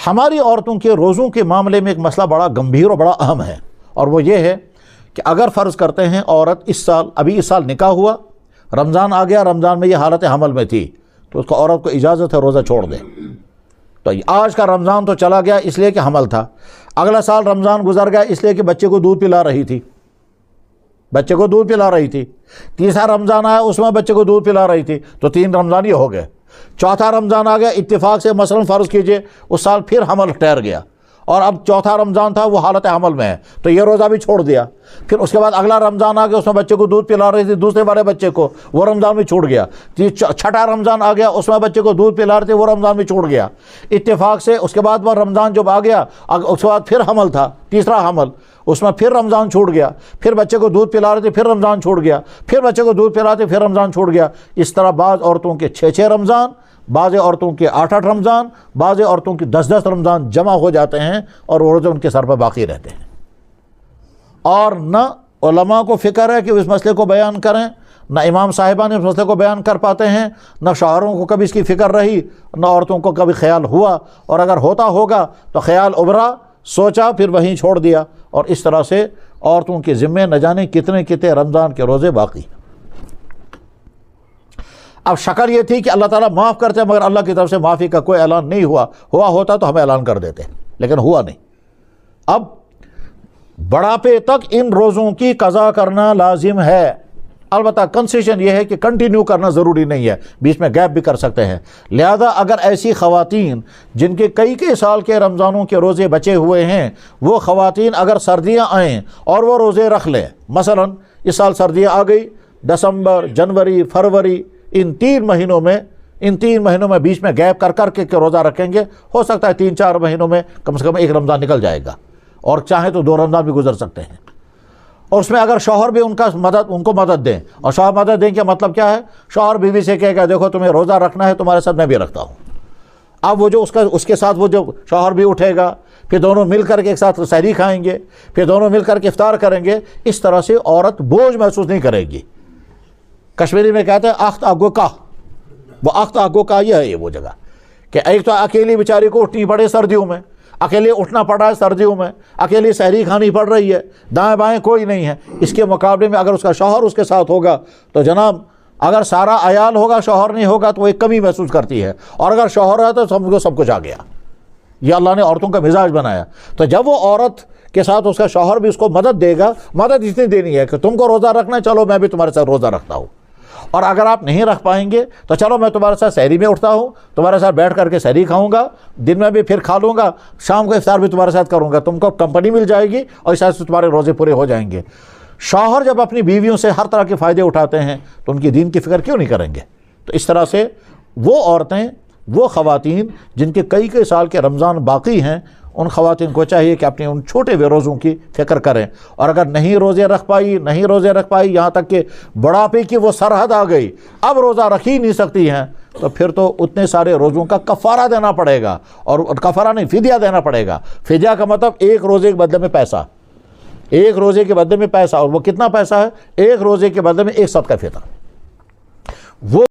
ہماری عورتوں کے روزوں کے معاملے میں ایک مسئلہ بڑا گمبھیر اور بڑا اہم ہے، اور وہ یہ ہے کہ اگر فرض کرتے ہیں عورت اس سال نکاح ہوا، رمضان آ گیا، رمضان میں یہ حالت حمل میں تھی، تو اس کو عورت کو اجازت ہے روزہ چھوڑ دے۔ تو آج کا رمضان تو چلا گیا اس لیے کہ حمل تھا، اگلا سال رمضان گزر گیا اس لیے کہ بچے کو دودھ پلا رہی تھی، تیسرا رمضان آیا اس میں بچے کو دودھ پلا رہی تھی، تو 3 رمضان یہ ہو گئے۔ چوتھا رمضان آ گیا، اتفاق سے مثلا فرض کیجئے اس سال پھر حمل ٹھہر گیا، اور اب چوتھا رمضان تھا، وہ حالت حمل میں ہے، تو یہ روزہ بھی چھوڑ دیا۔ پھر اس کے بعد اگلا رمضان آ گیا، اس میں بچے کو دودھ پلا رہی تھی دوسرے والے بچے کو، وہ رمضان بھی چھوٹ گیا۔ چھٹا رمضان آ گیا، اس میں بچے کو دودھ پلا رہے تھے، وہ رمضان بھی چھوٹ گیا اتفاق سے۔ اس کے بعد وہ رمضان جب آ گیا، اس کے بعد پھر حمل تھا، تیسرا حمل، اس میں پھر رمضان چھوٹ گیا، پھر بچے کو دودھ پلا رہے تھے، پھر رمضان چھوٹ گیا، پھر بچے کو دودھ پلا رہے تھے، پھر رمضان چھوٹ گیا۔ اس طرح بعض عورتوں کے 6 رمضان، بعض عورتوں کے 8 رمضان، بعض عورتوں کی 10 رمضان جمع ہو جاتے ہیں، اور وہ روزے ان کے سر پر باقی رہتے ہیں۔ اور نہ علماء کو فکر ہے کہ اس مسئلے کو بیان کریں، نہ امام صاحبان اس مسئلے کو بیان کر پاتے ہیں، نہ شوہروں کو کبھی اس کی فکر رہی، نہ عورتوں کو کبھی خیال ہوا، اور اگر ہوتا ہوگا تو خیال ابھرا، سوچا، پھر وہیں چھوڑ دیا، اور اس طرح سے عورتوں کے ذمے نہ جانے کتنے رمضان کے روزے باقی۔ اب شکل یہ تھی کہ اللہ تعالیٰ معاف کرتے ہیں، مگر اللہ کی طرف سے معافی کا کوئی اعلان نہیں ہوا ہوتا تو ہمیں اعلان کر دیتے، لیکن ہوا نہیں۔ اب بڑھاپے تک ان روزوں کی قضا کرنا لازم ہے، البتہ کنسیشن یہ ہے کہ کنٹینیو کرنا ضروری نہیں ہے، بیچ میں گیپ بھی کر سکتے ہیں۔ لہذا اگر ایسی خواتین جن کے کئی سال کے رمضانوں کے روزے بچے ہوئے ہیں، وہ خواتین اگر سردیاں آئیں اور وہ روزے رکھ لیں، مثلا اس سال سردیاں آ گئی، دسمبر، جنوری، فروری، ان 3 مہینوں میں بیچ میں گیپ کر کے روزہ رکھیں گے، ہو سکتا ہے 3-4 مہینوں میں کم سے کم 1 رمضان نکل جائے گا، اور چاہیں تو 2 رمضان بھی گزر سکتے ہیں۔ اور اس میں اگر شوہر بھی ان کو مدد دیں، اور شوہر مدد دیں، کیا مطلب کیا ہے؟ شوہر بیوی سے کہے گا دیکھو تمہیں روزہ رکھنا ہے، تمہارے ساتھ میں بھی رکھتا ہوں۔ اب وہ جو اس کے ساتھ وہ جو شوہر بھی اٹھے گا، پھر دونوں مل کر کے ایک ساتھ سحری کھائیں گے، پھر دونوں مل کر کے افطار کریں گے، اس طرح سے عورت بوجھ محسوس نہیں کرے گی۔ کشمیری میں کہتے ہیں اخت آگو کا، وہ اخت آگو کا یہ ہے وہ جگہ کہ ایک تو اکیلی بیچاری کو اٹھنی پڑے سردیوں میں، اکیلے اٹھنا پڑا ہے سردیوں میں، اکیلی سحری کھانی پڑ رہی ہے، دائیں بائیں کوئی نہیں ہے۔ اس کے مقابلے میں اگر اس کا شوہر اس کے ساتھ ہوگا تو جناب اگر سارا عیال ہوگا شوہر نہیں ہوگا تو وہ ایک کمی محسوس کرتی ہے، اور اگر شوہر ہے تو سب کچھ آ گیا۔ یہ اللہ نے عورتوں کا مزاج بنایا۔ تو جب وہ عورت کے ساتھ اس کا شوہر بھی اس کو مدد دے گا، مدد اتنی دینی ہے کہ تم کو روزہ رکھنا ہے، چلو میں بھی تمہارے ساتھ روزہ رکھتا ہوں، اور اگر آپ نہیں رکھ پائیں گے تو چلو میں تمہارے ساتھ سحری میں اٹھتا ہوں، تمہارے ساتھ بیٹھ کر کے سحری کھاؤں گا، دن میں بھی پھر کھا لوں گا، شام کو افطار بھی تمہارے ساتھ کروں گا، تم کو کمپنی مل جائے گی، اور اس طرح سے تمہارے روزے پورے ہو جائیں گے۔ شوہر جب اپنی بیویوں سے ہر طرح کے فائدے اٹھاتے ہیں تو ان کی دین کی فکر کیوں نہیں کریں گے؟ تو اس طرح سے وہ عورتیں، وہ خواتین جن کے کئی سال کے رمضان باقی ہیں، ان خواتین کو چاہیے کہ اپنے ان چھوٹے ہوئے روزوں کی فکر کریں، اور اگر نہیں روزے رکھ پائی یہاں تک کہ بڑھاپے کی وہ سرحد آ گئی، اب روزہ رکھ ہی نہیں سکتی ہیں، تو پھر تو اتنے سارے روزوں کا کفارہ دینا پڑے گا، اور کفارہ نہیں، فدیہ دینا پڑے گا۔ فدیہ کا مطلب 1 روزے کے بدلے میں پیسہ، 1 روزے کے بدلے میں پیسہ، اور وہ کتنا پیسہ ہے؟ 1 روزے کے بدلے میں 1 صدقہ فطر۔ وہ